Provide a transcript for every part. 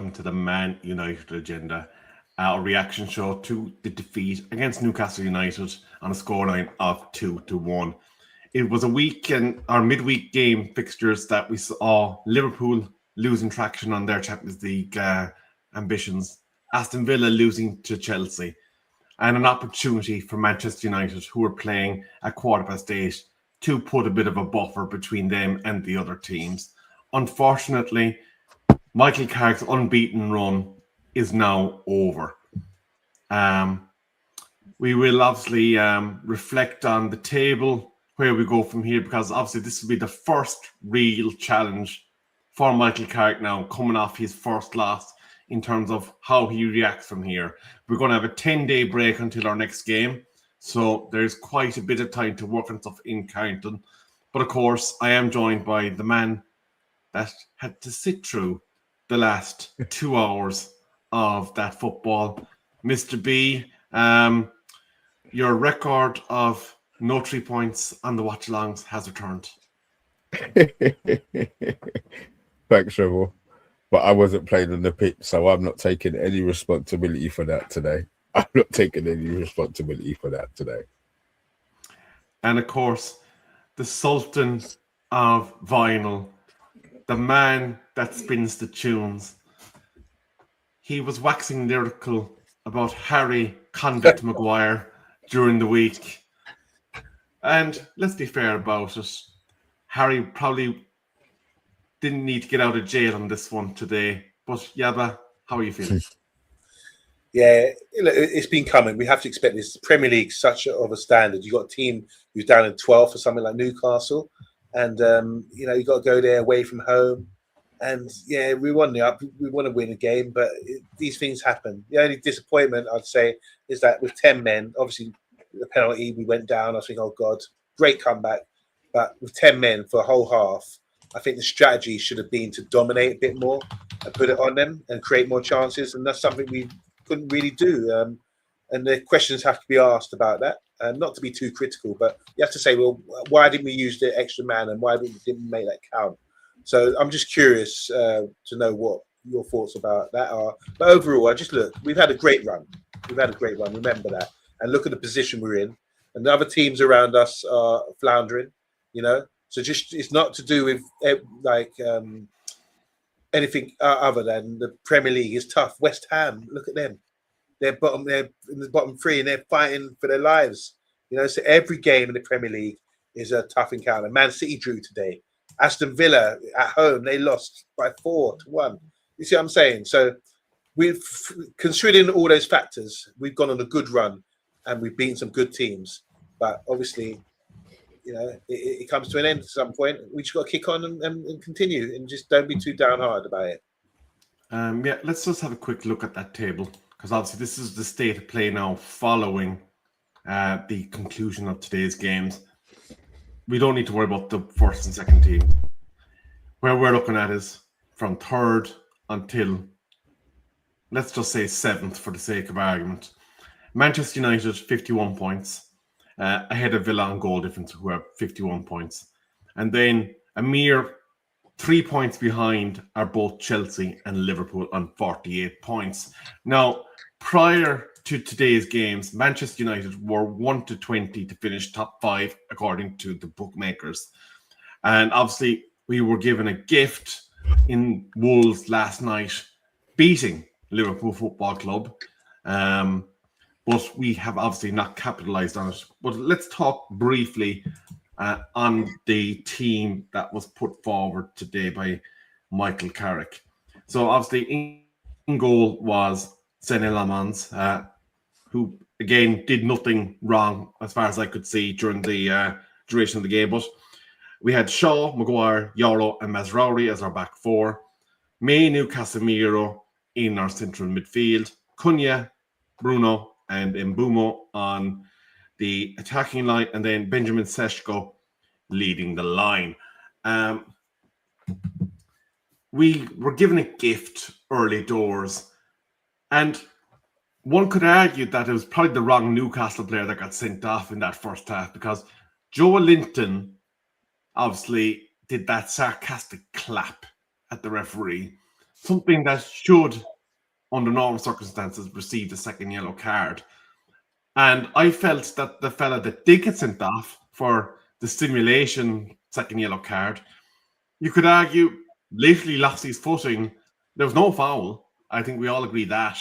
welcome to the Man United Agenda, our reaction show to the defeat against Newcastle United on a scoreline of 2-1. It was a weekend, our midweek game fixtures that we saw Liverpool losing traction on their Champions League ambitions, Aston Villa losing to Chelsea, and an opportunity for Manchester United, who were playing at 8:15, to put a bit of a buffer between them and the other teams. Unfortunately, Michael Carrick's unbeaten run is now over. We will obviously reflect on the table, where we go from here, because obviously this will be the first real challenge for Michael Carrick now, coming off his first loss, in terms of how he reacts from here. We're going to have a 10-day break until our next game, so there's quite a bit of time to work on stuff in Carrington. But of course, I am joined by the man that had to sit through the last 2 hours of that football. Mr. B, your record of no 3 points on the watch-alongs has returned. Thanks, Trevor. But I wasn't playing on the pitch, so I'm not taking any responsibility for that today. I'm not taking any responsibility for that today. And of course, the Sultan of Vinyl, the man that spins the tunes. He was waxing lyrical about Harry Convict Maguire during the week. And let's be fair about it. Harry probably didn't need to get out of jail on this one today. But Yaba, how are you feeling? Yeah, it's been coming. We have to expect this. Premier League, such of a standard. You've got a team who's down in 12th for something like Newcastle. And, you've got to go there away from home. And, yeah, we want to win a game, but these things happen. The only disappointment, I'd say, is that with 10 men, obviously the penalty, we went down. I was thinking, oh, God, great comeback. But with 10 men for a whole half, I think the strategy should have been to dominate a bit more and put it on them and create more chances. And that's something we couldn't really do. And the questions have to be asked about that. Not to be too critical, but you have to say, well, why didn't we use the extra man and why didn't we make that count? So I'm just curious to know what your thoughts about that are. But overall, we've had a great run. Remember that. And look at the position we're in. And the other teams around us are floundering, So it's not to do with anything other than the Premier League is tough. West Ham, look at them. They're in the bottom three and they're fighting for their lives. So every game in the Premier League is a tough encounter. Man City drew today. Aston Villa at home, they lost by 4-1. You see what I'm saying? So we've, considering all those factors, we've gone on a good run and we've beaten some good teams. But obviously, it comes to an end at some point. We just got to kick on and continue and just don't be too downhearted about it. Let's just have a quick look at that table, because obviously this is the state of play now following the conclusion of today's games. We don't need to worry about the first and second team. Where we're looking at is from third until, let's just say, seventh for the sake of argument. Manchester United, 51 points, ahead of Villa on goal difference, who have 51 points. And then a mere 3 points behind are both Chelsea and Liverpool on 48 points. Now, prior to today's games, Manchester United were 1-20 to finish top 5, according to the bookmakers. And obviously, we were given a gift in Wolves last night, beating Liverpool Football Club. But we have obviously not capitalised on it. But let's talk briefly on the team that was put forward today by Michael Carrick. So obviously in goal was Senne Lamans, who again did nothing wrong as far as I could see during the duration of the game. But we had Shaw, Maguire, Yoro and Mazraoui as our back four. Mainoo, Casemiro in our central midfield. Cunha, Bruno and Mbumo on the attacking line, and then Benjamin Sesko leading the line. We were given a gift early doors, and one could argue that it was probably the wrong Newcastle player that got sent off in that first half, because Joe Linton obviously did that sarcastic clap at the referee. something that should, under normal circumstances, receive the second yellow card. And I felt that the fella that did get sent off for the simulation second yellow card, you could argue literally lost his footing. There was no foul. I think we all agree that.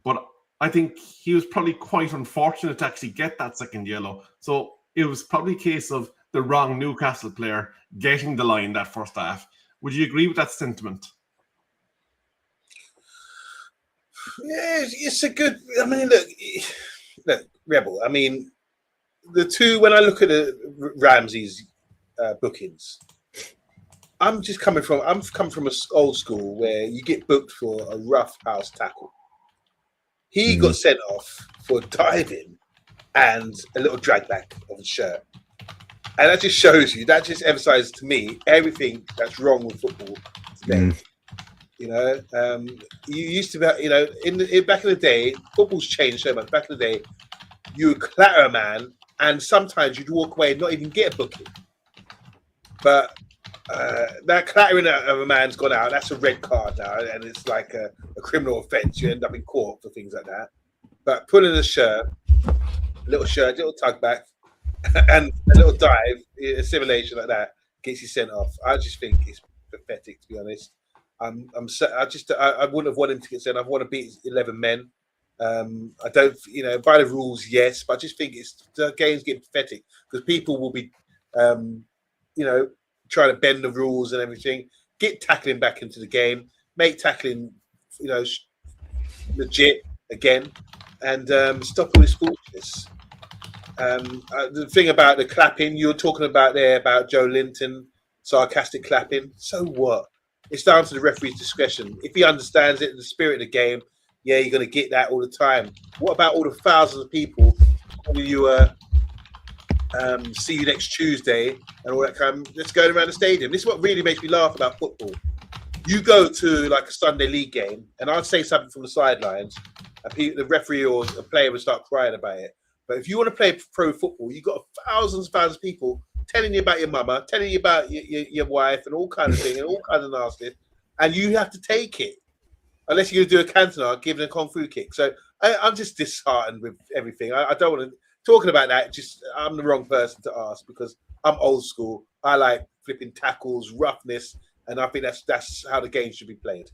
But I think he was probably quite unfortunate to actually get that second yellow. So it was probably a case of the wrong Newcastle player getting the line that first half. Would you agree with that sentiment? Yeah, it's a good. I mean, look, Rebel. I mean, the two. When I look at Ramsey's bookings, I'm coming from an old school where you get booked for a rough house tackle. He got sent off for diving and a little drag back of his shirt. And that just shows you, that just emphasizes to me everything that's wrong with football today. You know, you used to be, you know, back in the day, football's changed so much. Back in the day, you would clatter a man, and sometimes you'd walk away and not even get a booking. But that clattering of a man's gone out. That's a red card now, and it's like a criminal offence. You end up in court for things like that. But pulling a little tug back, and a little dive, a simulation like that gets you sent off. I just think it's pathetic, to be honest. I wouldn't have wanted him to get sent off. I want to beat 11 men. I don't, you know, by the rules, yes, but I just think the game's getting pathetic because people will be, you know, trying to bend the rules and everything. Get tackling back into the game. Make tackling, you know, legit again, and stop all this foolishness. The thing about the clapping you were talking about there about Joe Linton, sarcastic clapping. So what? It's down to the referee's discretion. If he understands it, the spirit of the game, yeah, you're going to get that all the time. What about all the thousands of people calling you see you next Tuesday and all that kind of just going around the stadium? This is what really makes me laugh about football. You go to like a Sunday league game and I'd say something from the sidelines, and the referee or a player would start crying about it. But if you want to play pro football, you've got thousands of people telling you about your mama, telling you about your wife and all kinds of things and all kinds of nasty, and you have to take it. Unless you're going to do a Cantona, giving a Kung Fu kick. So I'm just disheartened with everything. I don't want to... Talking about that, I'm the wrong person to ask because I'm old school. I like flipping tackles, roughness, and I think that's how the game should be played.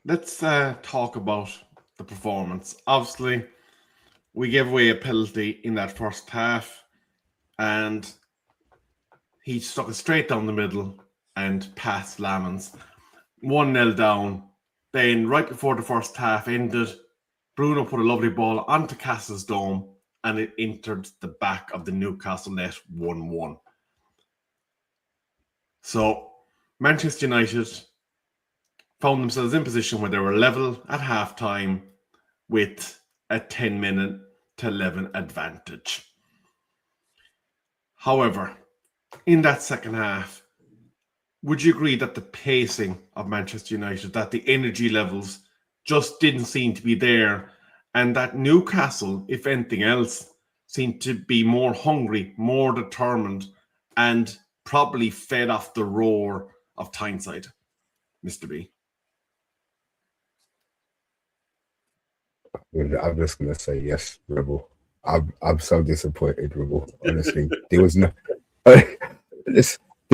Let's talk about the performance. Obviously, we gave away a penalty in that first half, and he stuck it straight down the middle and past Lamans. 1-0 down. Then, right before the first half ended, Bruno put a lovely ball onto Castle's dome, and it entered the back of the Newcastle net 1-1. So, Manchester United found themselves in position where they were level at half-time with a 10-minute to 11 advantage. However, in that second half, would you agree that the pacing of Manchester United, that the energy levels just didn't seem to be there, and that Newcastle, if anything else, seemed to be more hungry, more determined, and probably fed off the roar of Tyneside, Mr. B? I'm just gonna say yes, Rebel. I'm so disappointed, Rebel. Honestly, there was no.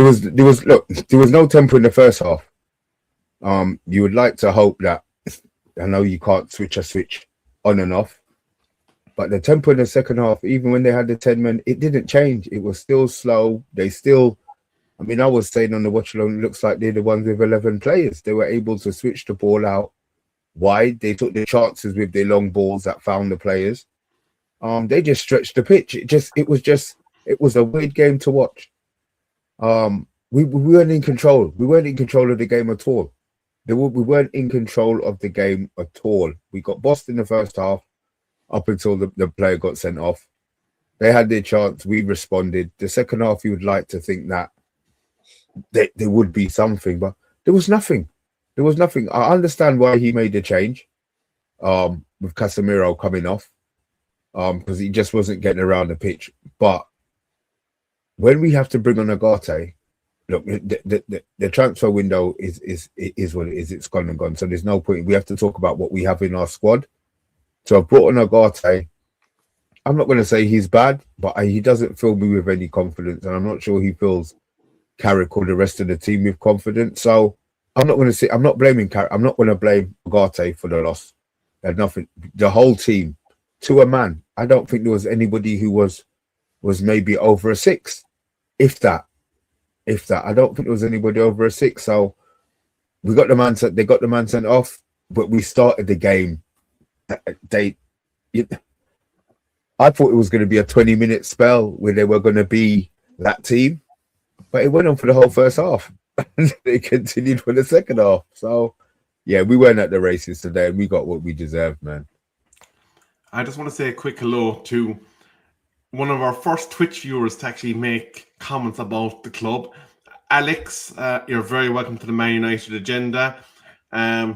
There was no tempo in the first half. You would like to hope that, I know you can't switch a switch on and off, but the tempo in the second half, even when they had the 10 men, it didn't change. It was still slow. They still, I mean, I was saying on the watch along, it looks like they're the ones with 11 players. They were able to switch the ball out wide. They took the chances with their long balls that found the players. They just stretched the pitch. It was a weird game to watch. We weren't in control. We weren't in control of the game at all. We weren't in control of the game at all. We got bossed in the first half up until the player got sent off. They had their chance. We responded. The second half, you would like to think that there would be something, but there was nothing. There was nothing. I understand why he made the change with Casemiro coming off because he just wasn't getting around the pitch. But when we have to bring on Agate, look, the transfer window is what it is. It's gone and gone. So there's no point. We have to talk about what we have in our squad. So I've brought on Agate. I'm not going to say he's bad, but he doesn't fill me with any confidence, and I'm not sure he fills Carrick or the rest of the team with confidence. So I'm not going to say I'm not blaming Carrick. I'm not going to blame Agate for the loss. There's nothing. The whole team, to a man, I don't think there was anybody who was maybe over a 6, if that. I don't think there was anybody over a 6. So we got the man sent. They got the man sent off, but we started the game. I thought it was going to be a 20-minute spell where they were going to be that team, but it went on for the whole first half. And they continued for the second half. So, yeah, we weren't at the races today, and we got what we deserved, man. I just want to say a quick hello to one of our first Twitch viewers to actually make comments about the club. Alex, you're very welcome to the Man United agenda.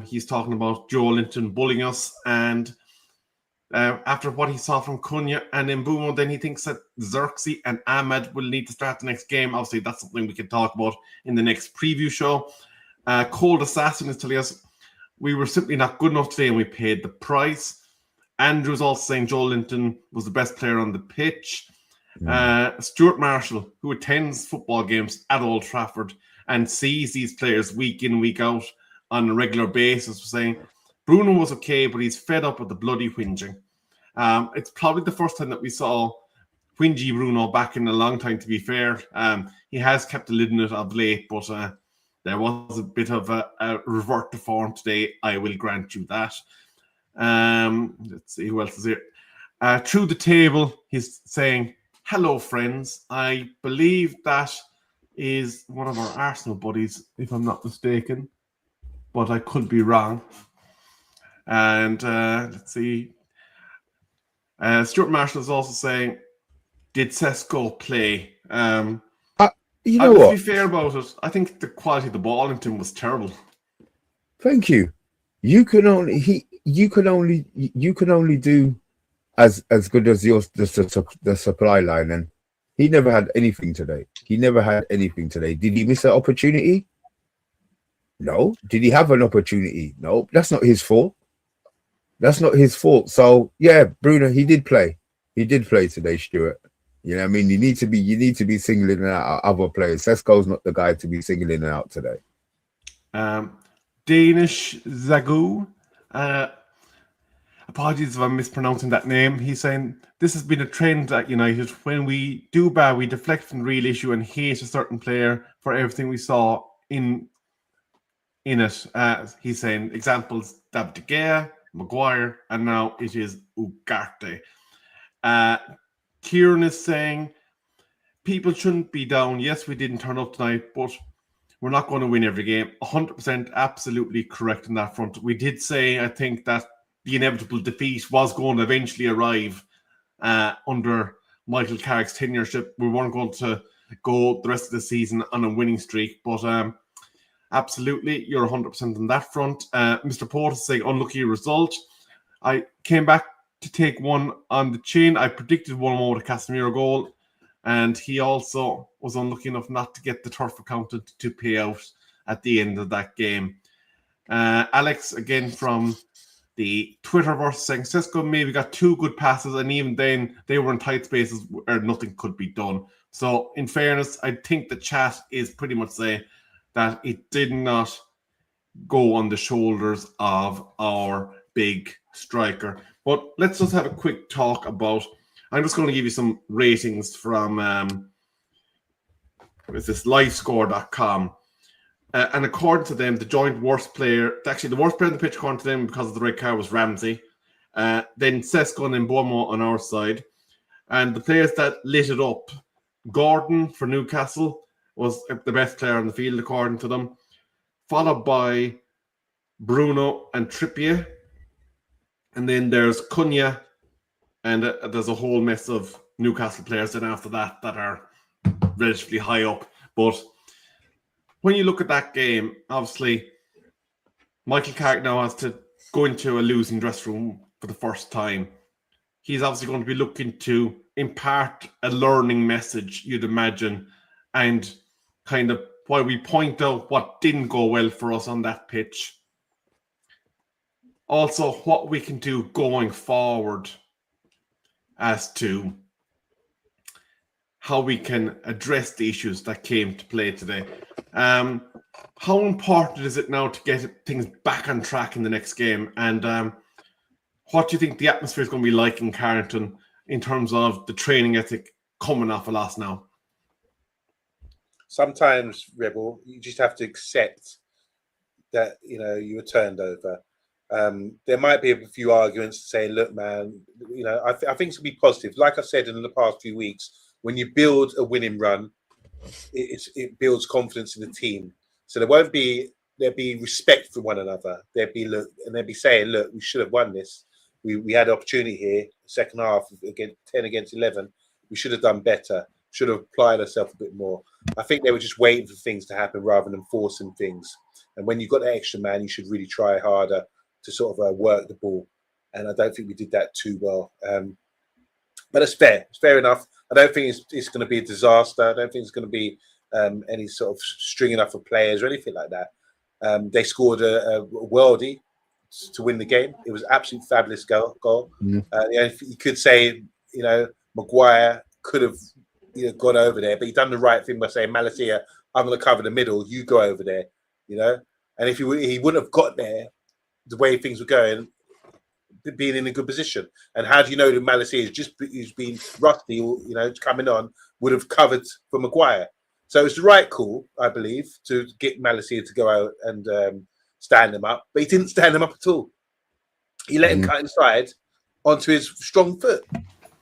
He's talking about Joe Linton bullying us, and after what he saw from Cunha and Mbumo, then he thinks that Xerxes and Ahmed will need to start the next game. Obviously, that's something we can talk about in the next preview show. Cold Assassin is telling us we were simply not good enough today and we paid the price. Andrew's also saying Joe Linton was the best player on the pitch. Stuart Marshall, who attends football games at Old Trafford and sees these players week in, week out on a regular basis, was saying Bruno was okay, but he's fed up with the bloody whinging. It's probably the first time that we saw whingy Bruno back in a long time, to be fair. He has kept a lid on it of late, but there was a bit of a revert to form today. I will grant you that. Let's see who else is here. Through the table, he's saying, hello, friends. I believe that is one of our Arsenal buddies, if I'm not mistaken, but I could be wrong. And let's see. Stuart Marshall is also saying, did Sesko play? You know what? To be fair about it, I think the quality of the ball in him was terrible. Thank you. You can only do as good as the supply line, and he never had anything today. Did he miss an opportunity? No. Did he have an opportunity? No. That's not his fault. So yeah, Bruno, he did play today, Stuart. You know what I mean? You need to be singling out other players. Sesko's not the guy to be singling out today. Danish Zagu. Apologies if I'm mispronouncing that name. He's saying this has been a trend at United. When we do bad, we deflect from the real issue and hate a certain player for everything we saw in it. He's saying examples: David De Gea, Maguire, and now it is Ugarte. Kieran is saying people shouldn't be down. Yes, we didn't turn up tonight, but we're not going to win every game. 100% absolutely correct on that front. We did say, I think, that the inevitable defeat was going to eventually arrive under Michael Carrick's tenureship. We weren't going to go the rest of the season on a winning streak, but absolutely, you're 100% on that front. Mr. Port is saying unlucky result. I came back to take one on the chin. I predicted 1-1 with a Casemiro goal, and he also was unlucky enough not to get the turf accounted to pay out at the end of that game. Alex, again from the Twitterverse, saying Sesko maybe got 2 good passes, and even then they were in tight spaces where nothing could be done. So in fairness, I think the chat is pretty much saying that it did not go on the shoulders of our big striker. But let's just have a quick talk about, I'm just going to give you some ratings from livescore.com. And according to them, the joint worst player, actually the worst player on the pitch according to them because of the red card was Ramsey. Then Sesko and Mbomo on our side. And the players that lit it up, Gordon for Newcastle was the best player on the field according to them, followed by Bruno and Trippier. And then there's Cunha, and there's a whole mess of Newcastle players then after that are relatively high up. But when you look at that game, obviously, Michael Carrick now has to go into a losing dressing room for the first time. He's obviously going to be looking to impart a learning message, you'd imagine, and kind of while we point out what didn't go well for us on that pitch, also what we can do going forward as to how we can address the issues that came to play today. How important is it now to get things back on track in the next game? And what do you think the atmosphere is going to be like in Carrington in terms of the training ethic coming off a loss now? Sometimes, Rebel, you just have to accept that, you know, you were turned over. There might be a few arguments to say, look, man, you know, I think it's going to be positive. Like I said in the past few weeks, when you build a winning run, it builds confidence in the team. So there'll be respect for one another. They'd be saying, look, we should have won this. We had opportunity here, second half, against 10 against 11. We should have done better. Should have applied ourselves a bit more. I think they were just waiting for things to happen rather than forcing things. And when you've got the extra man, you should really try harder to sort of work the ball. And I don't think we did that too well. But it's fair. It's fair enough. I don't think it's going to be a disaster. I don't think it's going to be any sort of stringing up of players or anything like that. They scored a worldie to win the game. It was an absolutely fabulous goal. You could say, you know, Maguire could have gone over there, but he done the right thing by saying, Malacia, I'm going to cover the middle. You go over there, you know. And if he wouldn't have got there, the way things were going, being in a good position. And how do you know that Malacia he's been rusty, you know, coming on, would have covered for Maguire? So it's the right call, I believe, to get Malacia to go out and stand him up. But he didn't stand him up at all. He let him cut inside onto his strong foot.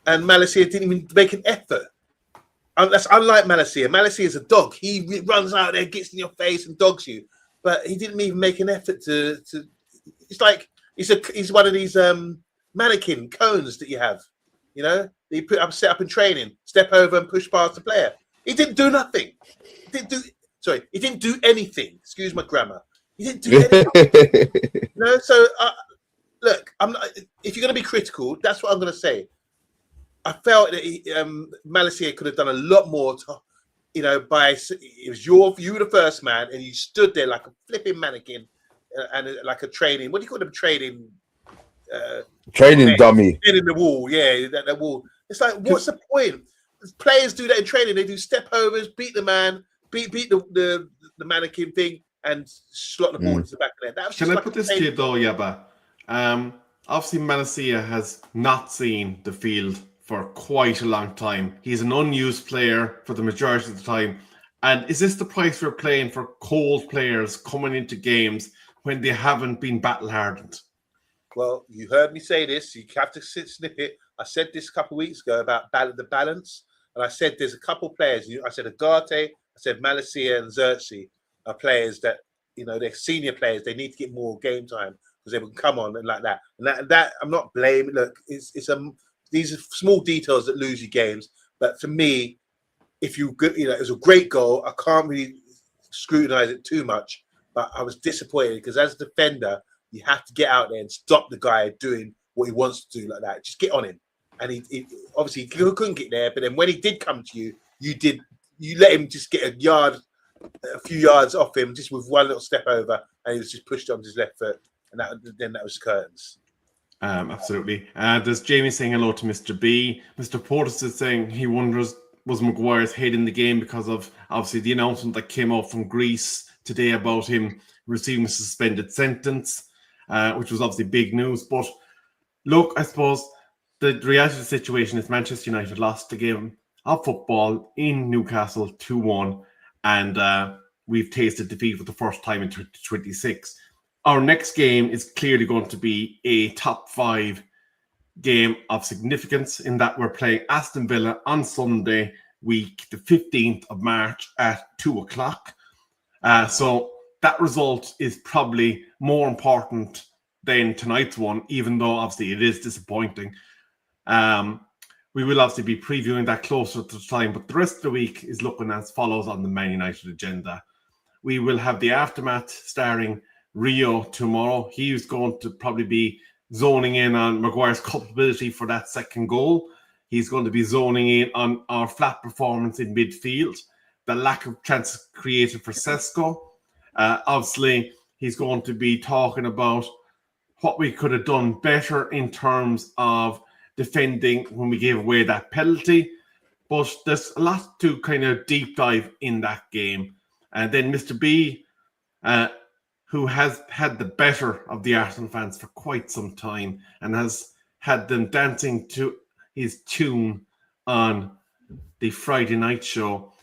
And Malacia didn't even make an effort. That's unlike Malacia. Malacia is a dog. He runs out there, gets in your face and dogs you. But he didn't even make an effort to it's like he's one of these mannequin cones that you have, you know, that you put up, set up in training, step over and push past the player. He didn't do nothing. He didn't do anything. Excuse my grammar. He didn't do anything. You know, so look, I'm not, if you're going to be critical, that's what I'm going to say. I felt that Malacia could have done a lot more to, you know, it was you were the first man and you stood there like a flipping mannequin and like a training, what do you call them, training dummy. In the wall, yeah, that wall. It's like, what's the point? Players do that in training. They do step overs, beat the man, beat the mannequin thing, and slot the ball into the back of there. Can I put this to you though, Yaba? Obviously, Malacia has not seen the field for quite a long time. He's an unused player for the majority of the time. And is this the price we're paying for cold players coming into games when they haven't been battle-hardened? Well, you heard me say this. You have to snip it. I said this a couple of weeks ago about the balance. And I said there's a couple of players. I said Agate, I said Malacia and Xerxes are players that, you know, they're senior players. They need to get more game time because they will come on and like that. And that I'm not blaming. Look, these are small details that lose you games. But for me, if it was a great goal. I can't really scrutinize it too much. But I was disappointed because as a defender, you have to get out there and stop the guy doing what he wants to do like that. Just get on him. And he obviously couldn't get there. But then when he did come to you, you let him just get a few yards off him just with one little step over, and he was just pushed on his left foot. And then that was curtains. Absolutely. There's Jamie saying hello to Mr. B. Mr. Portis is saying he wonders, was Maguire's head in the game because of obviously the announcement that came out from Greece today about him receiving a suspended sentence, which was obviously big news. But look, I suppose the reality of the situation is Manchester United lost the game of football in Newcastle 2-1, and we've tasted defeat for the first time in 2026. Our next game is clearly going to be a top 5 game of significance in that we're playing Aston Villa on Sunday week, the 15th of March at 2:00. So that result is probably more important than tonight's one, even though obviously it is disappointing. We will obviously be previewing that closer to the time, but the rest of the week is looking as follows on the Man United agenda. We will have the aftermath starring Rio tomorrow. He's going to probably be zoning in on Maguire's culpability for that second goal. He's going to be zoning in on our flat performance in midfield. the lack of chances created for Sesko. Obviously, he's going to be talking about what we could have done better in terms of defending when we gave away that penalty. But there's a lot to kind of deep dive in that game. And then Mr. B, who has had the better of the Arsenal fans for quite some time and has had them dancing to his tune on the Friday night show,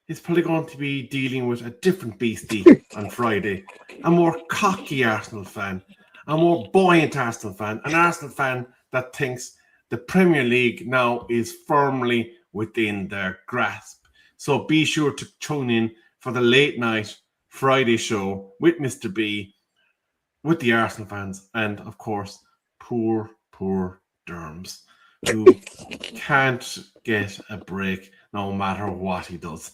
is probably going to be dealing with a different beastie on Friday. A more cocky Arsenal fan, a more buoyant Arsenal fan, an Arsenal fan that thinks the Premier League now is firmly within their grasp. So be sure to tune in for the late night Friday show with Mr. B, with the Arsenal fans, and of course, poor Derms, who can't get a break no matter what he does.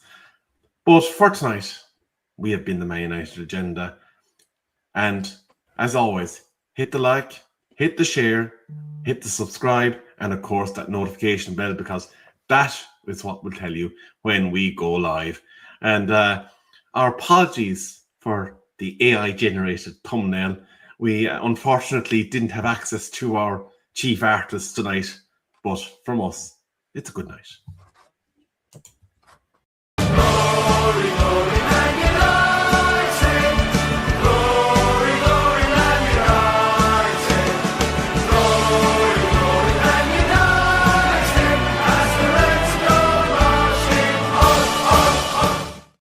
But for tonight, we have been the Man United Agenda. And as always, hit the like, hit the share, hit the subscribe, and of course that notification bell, because that is what will tell you when we go live. And our apologies for the AI-generated thumbnail. We unfortunately didn't have access to our chief artist tonight, but from us, it's a good night.